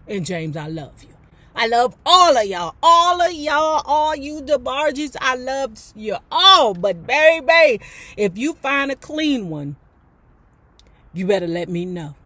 And James, I love you. I love all of y'all. All you DeBarges, I love you all. But baby, if you find a clean one, you better let me know.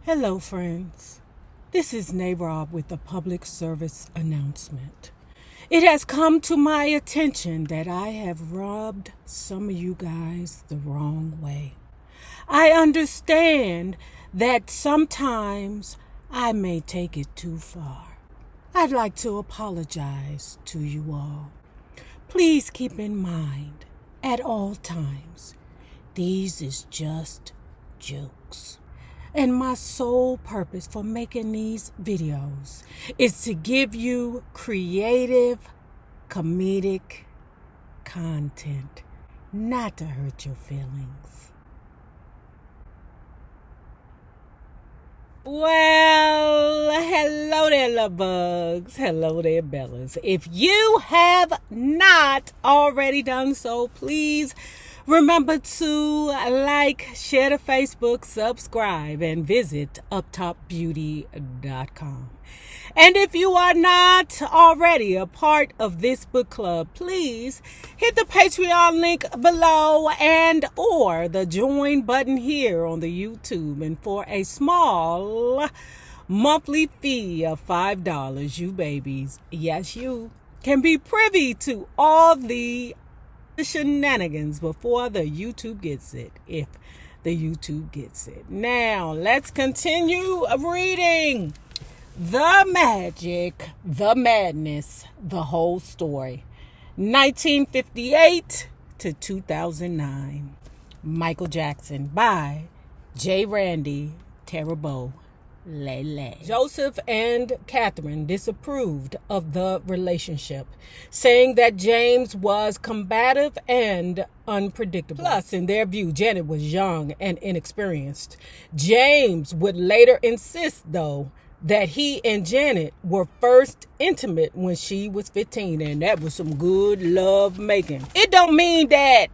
Hello, friends. This is Rob with a public service announcement. It has come to my attention that I have rubbed some of you guys the wrong way. I understand that sometimes I may take it too far. I'd like to apologize to you all. Please keep in mind, at all times, these is just jokes. And my sole purpose for making these videos is to give you creative, comedic content, not to hurt your feelings. Well, hello there, love bugs. Hello there, Bellas. If you have not already done so, please remember to like, share the Facebook, subscribe, and visit uptopbeauty.com. And if you are not already a part of this book club, please hit the Patreon link below and or the join button here on the YouTube. And for a small monthly fee of $5, you babies, yes, you can be privy to all the shenanigans before the YouTube gets it, if the YouTube gets it. Now, let's continue reading the magic, the madness, the whole story. 1958 to 2009. Michael Jackson by J. Randy Terrible. Lele. Joseph and Catherine disapproved of the relationship, saying that James was combative and unpredictable. Plus, in their view, Janet was young and inexperienced. James would later insist, though, that he and Janet were first intimate when she was 15, and that was some good love making. It don't mean that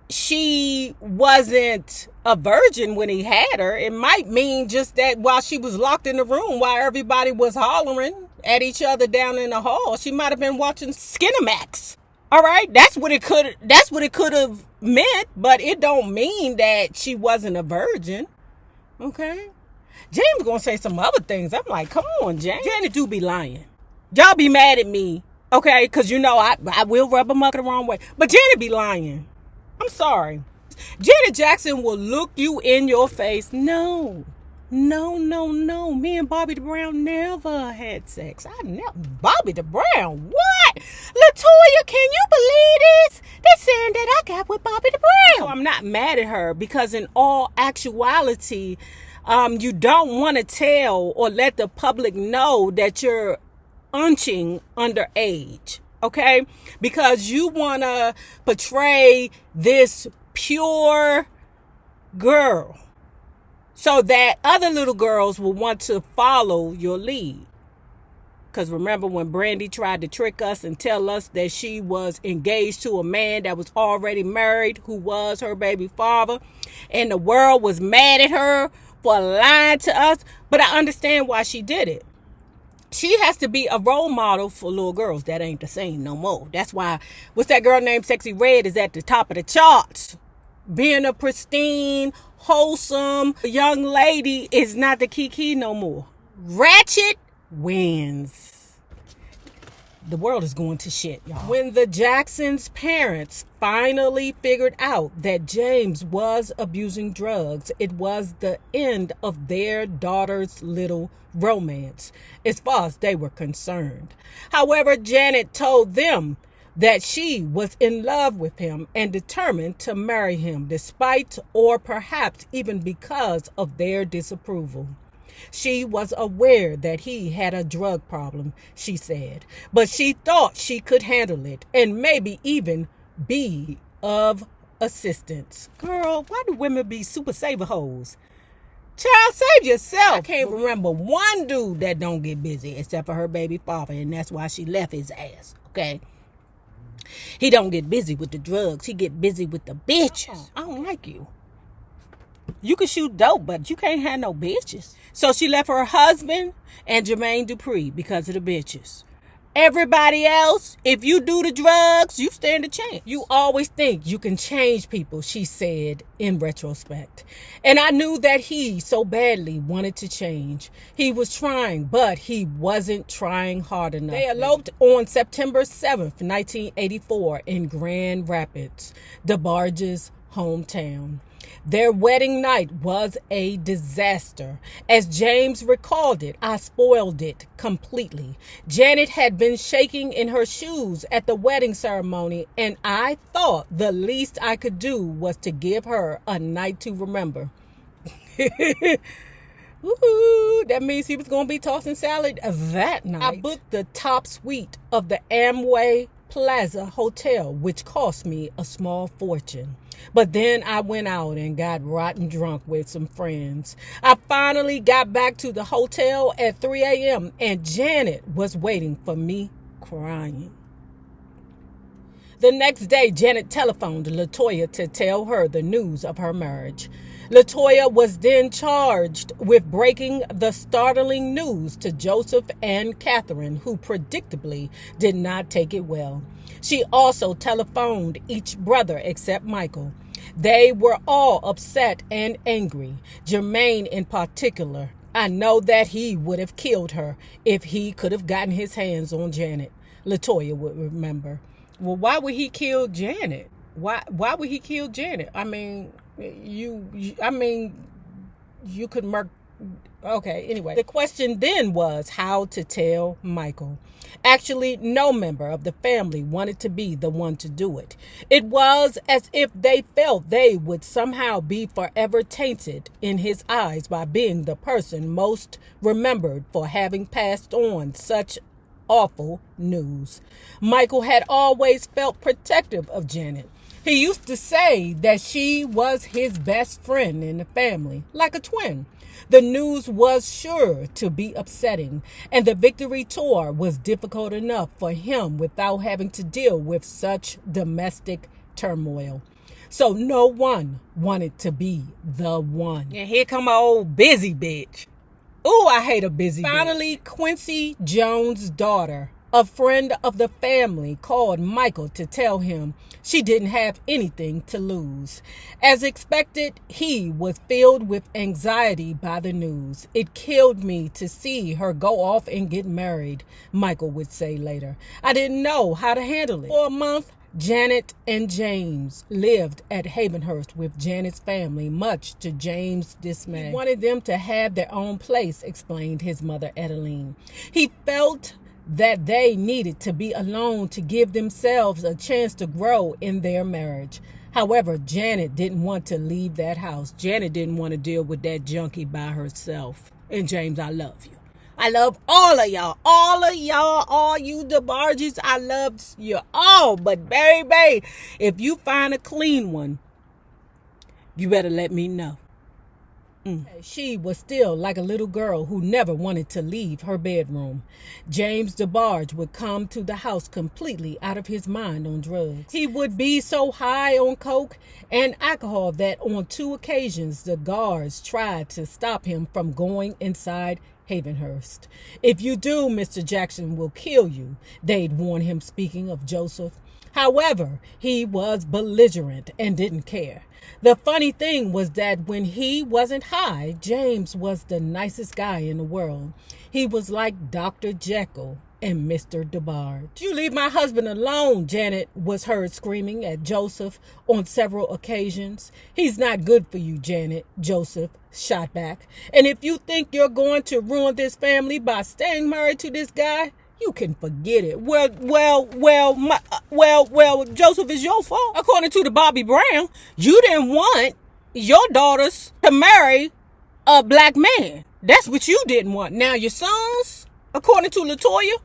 she wasn't a virgin when he had her. It might mean just that while she was locked in the room, while everybody was hollering at each other down in the hall, she might have been watching Skinamax. All right, that's what it could have meant, but it don't mean that she wasn't a virgin. Okay, James gonna say some other things. I'm like, come on, James. Janet do be lying. Y'all be mad at me, okay? Because you know I will rub them up the wrong way, but Janet be lying. I'm sorry. Janet Jackson will look you in your face. No. Me and Bobby the Brown never had sex. Bobby the Brown? What? Latoya, can you believe this? They're saying that I got with Bobby the Brown. So I'm not mad at her, because in all actuality, you don't want to tell or let the public know that you're unching underage. Okay, because you want to portray this pure girl so that other little girls will want to follow your lead. Because remember when Brandy tried to trick us and tell us that she was engaged to a man that was already married, who was her baby father, and the world was mad at her for lying to us. But I understand why she did it. She has to be a role model for little girls. That ain't the same no more. That's why, what's that girl named Sexy Red is at the top of the charts. Being a pristine, wholesome young lady is not the kiki no more. Ratchet wins. The world is going to shit, y'all. When the Jacksons' parents finally figured out that James was abusing drugs, it was the end of their daughter's little romance, as far as they were concerned. However, Janet told them that she was in love with him and determined to marry him despite or perhaps even because of their disapproval. She was aware that he had a drug problem, she said, but she thought she could handle it and maybe even be of assistance. Girl, why do women be super saver hoes? Child, save yourself. I can't remember one dude that don't get busy except for her baby father, and that's why she left his ass, okay? He don't get busy with the drugs. He get busy with the bitches. I don't like you. You can shoot dope, but you can't have no bitches. So she left her husband and Jermaine Dupree because of the bitches. Everybody else, if you do the drugs, you stand a chance. You always think you can change people, she said in retrospect. And I knew that he so badly wanted to change. He was trying, but he wasn't trying hard enough. They eloped on September 7th, 1984 in Grand Rapids, DeBarge's hometown. Their wedding night was a disaster. As James recalled it, I spoiled it completely. Janet had been shaking in her shoes at the wedding ceremony, and I thought the least I could do was to give her a night to remember. Woo-hoo, that means he was going to be tossing salad that night. I booked the top suite of the Amway Plaza Hotel, which cost me a small fortune. But then I went out and got rotten drunk with some friends. I finally got back to the hotel at 3 a.m. and Janet was waiting for me crying. The next day, Janet telephoned LaToya to tell her the news of her marriage. LaToya was then charged with breaking the startling news to Joseph and Catherine, who predictably did not take it well. She also telephoned each brother except Michael. They were all upset and angry. Jermaine in particular. I know that he would have killed her if he could have gotten his hands on Janet, LaToya would remember. Well, why would he kill Janet? Why would he kill Janet? I mean, you could murk. Okay, anyway. The question then was how to tell Michael. Actually, no member of the family wanted to be the one to do it. It was as if they felt they would somehow be forever tainted in his eyes by being the person most remembered for having passed on such awful news. Michael had always felt protective of Janet. He used to say that she was his best friend in the family, like a twin. The news was sure to be upsetting, and the victory tour was difficult enough for him without having to deal with such domestic turmoil. So no one wanted to be the one. And here come my old busy bitch. Ooh, I hate a busy bitch. Finally, Quincy Jones' daughter, a friend of the family, called Michael to tell him she didn't have anything to lose. As expected, he was filled with anxiety by the news. It killed me to see her go off and get married, Michael would say later. I didn't know how to handle it. For a month, Janet and James lived at Havenhurst with Janet's family, much to James' dismay. He wanted them to have their own place, explained his mother, Adeline. He felt that they needed to be alone to give themselves a chance to grow in their marriage. However, Janet didn't want to leave that house. Janet didn't want to deal with that junkie by herself. And James, I love you. I love all of y'all. All you DeBarges. I love you all. But baby, if you find a clean one, you better let me know. She was still like a little girl who never wanted to leave her bedroom. James DeBarge would come to the house completely out of his mind on drugs. He would be so high on coke and alcohol that on 2 occasions the guards tried to stop him from going inside Havenhurst. If you do, Mr. Jackson will kill you, they'd warn him, speaking of Joseph. However, he was belligerent and didn't care. The funny thing was that when he wasn't high, James was the nicest guy in the world. He was like Dr. Jekyll and Mr. DeBarge. You leave my husband alone, Janet was heard screaming at Joseph on several occasions. He's not good for you, Janet, Joseph shot back. And if you think you're going to ruin this family by staying married to this guy, You can forget it. Joseph, it's your fault. According to the Bobby Brown, you didn't want your daughters to marry a black man. That's what you didn't want. Now your sons, according to LaToya,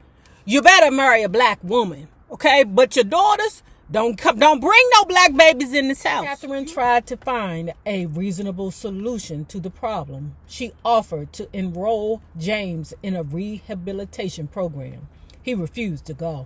you better marry a black woman, okay? But your daughters, don't bring no black babies in this house. Catherine tried to find a reasonable solution to the problem. She offered to enroll James in a rehabilitation program. He refused to go.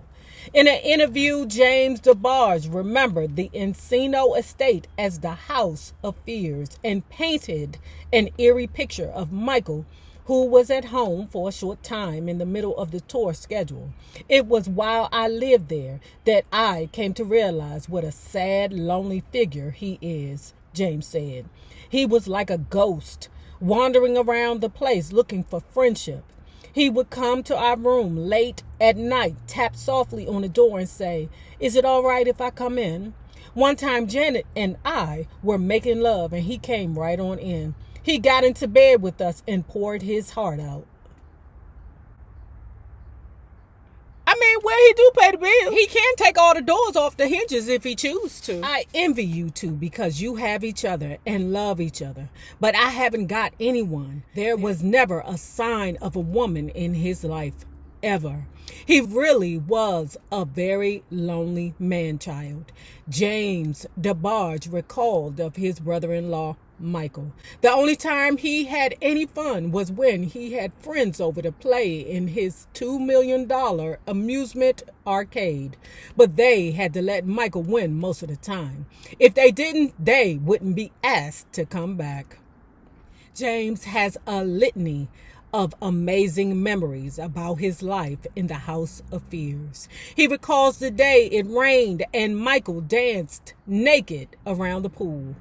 In an interview, James DeBarge remembered the Encino estate as the house of fears and painted an eerie picture of Michael, who was at home for a short time in the middle of the tour schedule. It was while I lived there that I came to realize what a sad, lonely figure he is, James said. He was like a ghost, wandering around the place looking for friendship. He would come to our room late at night, tap softly on the door and say, "Is it all right if I come in?" One time, Janet and I were making love and he came right on in. He got into bed with us and poured his heart out. I mean, well, he do pay the bill. He can take all the doors off the hinges if he chooses to. I envy you two because you have each other and love each other. But I haven't got anyone. There was never a sign of a woman in his life, ever. He really was a very lonely man-child. James DeBarge recalled of his brother-in-law, Michael. The only time he had any fun was when he had friends over to play in his $2 million amusement arcade. But they had to let Michael win most of the time. If they didn't, they wouldn't be asked to come back. James has a litany of amazing memories about his life in the House of Fears. He recalls the day it rained and Michael danced naked around the pool.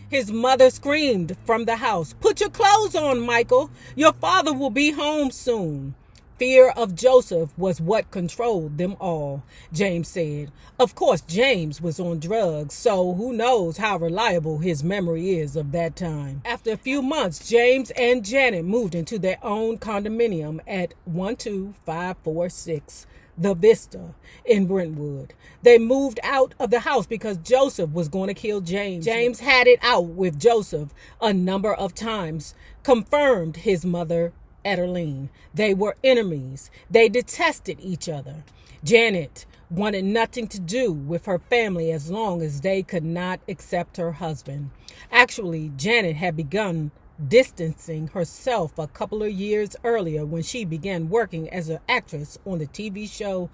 His mother screamed from the house, "Put your clothes on, Michael. Your father will be home soon." Fear of Joseph was what controlled them all, James said. Of course, James was on drugs, so who knows how reliable his memory is of that time. After a few months, James and Janet moved into their own condominium at 12546 The Vista in Brentwood. They moved out of the house because Joseph was going to kill James. James had it out with Joseph a number of times, confirmed his mother, Adeline. They were enemies. They detested each other. Janet wanted nothing to do with her family as long as they could not accept her husband. Actually, Janet had begun distancing herself a couple of years earlier when she began working as an actress on the TV show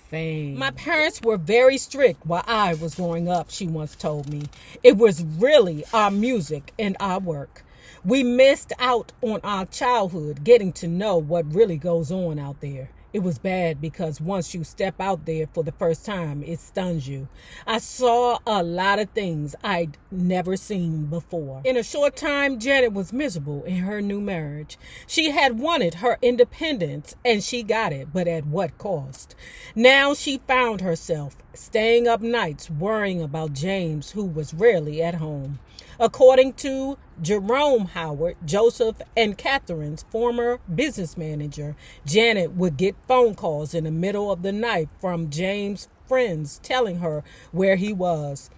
Fame. "My parents were very strict while I was growing up," she once told me. "It was really our music and our work. We missed out on our childhood getting to know what really goes on out there. It was bad because once you step out there for the first time, it stuns you. I saw a lot of things I'd never seen before." In a short time, Janet was miserable in her new marriage. She had wanted her independence and she got it, but at what cost? Now she found herself staying up nights worrying about James, who was rarely at home. According to Jerome Howard, Joseph and Catherine's former business manager, Janet would get phone calls in the middle of the night from James' friends telling her where he was.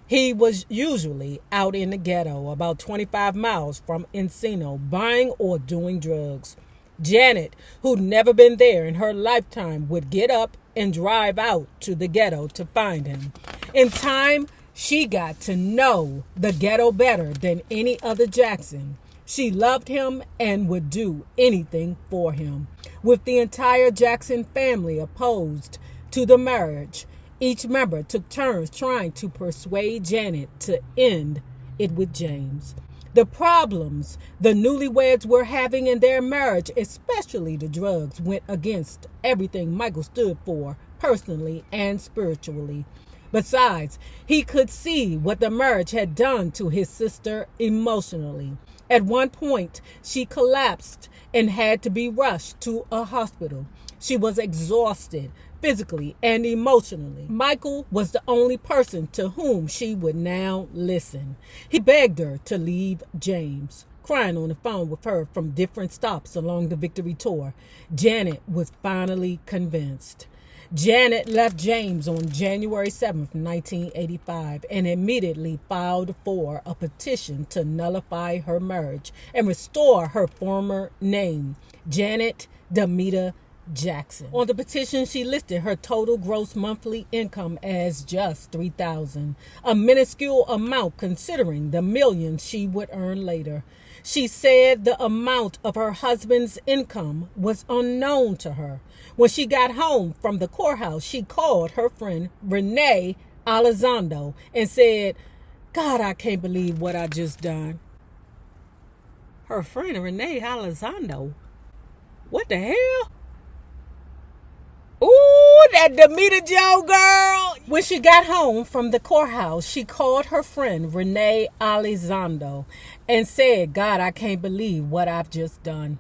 He was usually out in the ghetto, about 25 miles from Encino, buying or doing drugs. Janet, who'd never been there in her lifetime, would get up and drive out to the ghetto to find him. In time, she got to know the ghetto better than any other Jackson. She loved him and would do anything for him. With the entire Jackson family opposed to the marriage, each member took turns trying to persuade Janet to end it with James. The problems the newlyweds were having in their marriage, especially the drugs, went against everything Michael stood for personally and spiritually. Besides, he could see what the marriage had done to his sister emotionally. At one point, she collapsed and had to be rushed to a hospital. She was exhausted physically and emotionally. Michael was the only person to whom she would now listen. He begged her to leave James. crying on the phone with her from different stops along the Victory Tour, Janet was finally convinced. Janet left James on January 7th, 1985, and immediately filed for a petition to nullify her marriage and restore her former name, Janet Demita Jackson. On the petition, she listed her total gross monthly income as just $3,000, a minuscule amount considering the millions she would earn later. She said the amount of her husband's income was unknown to her. When she got home from the courthouse, she called her friend Renee Elizondo and said, "God, I can't believe what I just done." Her friend Renee Elizondo? What the hell? Ooh, that Demita Joe girl. When she got home from the courthouse, she called her friend Renee Elizondo and said, "God, I can't believe what I've just done."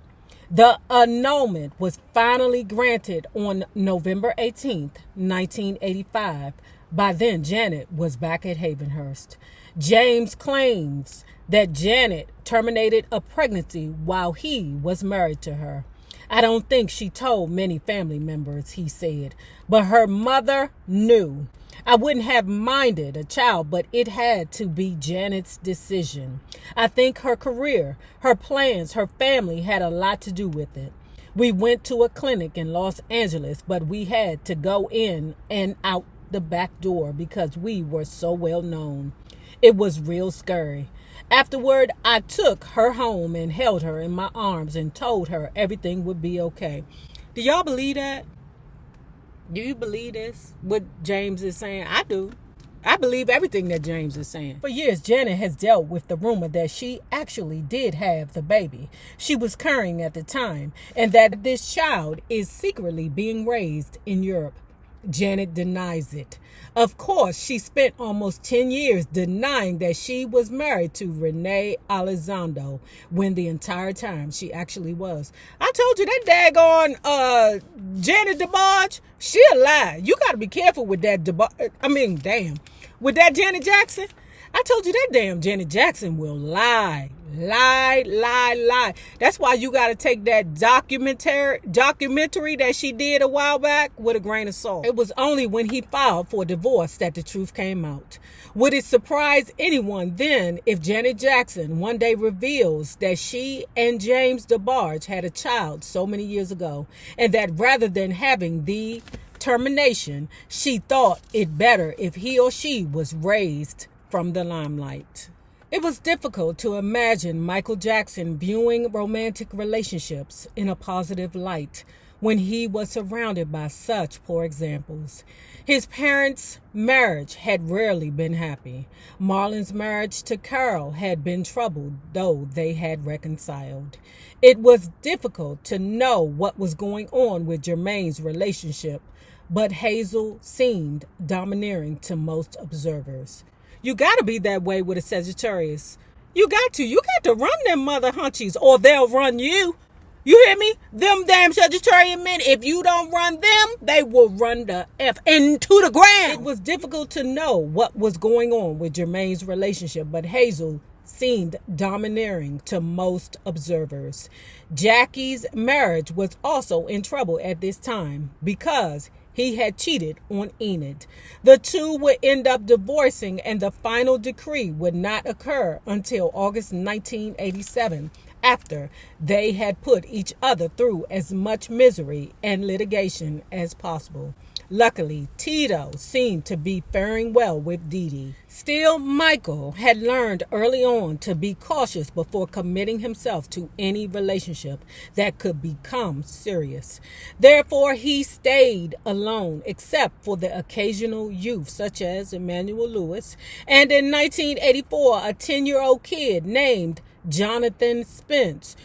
The annulment was finally granted on November 18th, 1985. By then, Janet was back at Havenhurst. James claims that Janet terminated a pregnancy while he was married to her. "I don't think she told many family members," he said, "but her mother knew. I wouldn't have minded a child, but it had to be Janet's decision. I think her career, her plans, her family had a lot to do with it. We went to a clinic in Los Angeles, but we had to go in and out the back door because we were so well known. It was real scary. Afterward, I took her home and held her in my arms and told her everything would be okay." Do y'all believe that? Do you believe this? What James is saying? I do. I believe everything that James is saying. For years, Janet has dealt with the rumor that she actually did have the baby she was carrying at the time, and that this child is secretly being raised in Europe. Janet denies it. Of course, she spent almost 10 years denying that she was married to Renee Elizondo when the entire time she actually was. I told you that daggone Janet DeBarge, she a lie. You got to be careful with that with that Janet Jackson. I told you that damn Janet Jackson will lie. That's why you got to take that documentary that she did a while back with a grain of salt. It was only when he filed for divorce that the truth came out. Would it surprise anyone then if Janet Jackson one day reveals that she and James DeBarge had a child so many years ago, and that rather than having the termination, she thought it better if he or she was raised from the limelight? It was difficult to imagine Michael Jackson viewing romantic relationships in a positive light when he was surrounded by such poor examples. His parents' marriage had rarely been happy. Marlon's marriage to Carol had been troubled, though they had reconciled. It was difficult to know what was going on with Jermaine's relationship, but Hazel seemed domineering to most observers. You got to be that way with a Sagittarius. You got to run them mother hunchies or they'll run you. You hear me? Them damn Sagittarian men, if you don't run them, they will run the F into the ground. It was difficult to know what was going on with Jermaine's relationship, but Hazel seemed domineering to most observers. Jackie's marriage was also in trouble at this time because he had cheated on Enid. The two would end up divorcing, and the final decree would not occur until August 1987, after they had put each other through as much misery and litigation as possible. Luckily, Tito seemed to be faring well with Dee Dee. Still, Michael had learned early on to be cautious before committing himself to any relationship that could become serious. Therefore, he stayed alone, except for the occasional youth, such as Emmanuel Lewis, and in 1984, a 10-year-old kid named Jonathan Spence.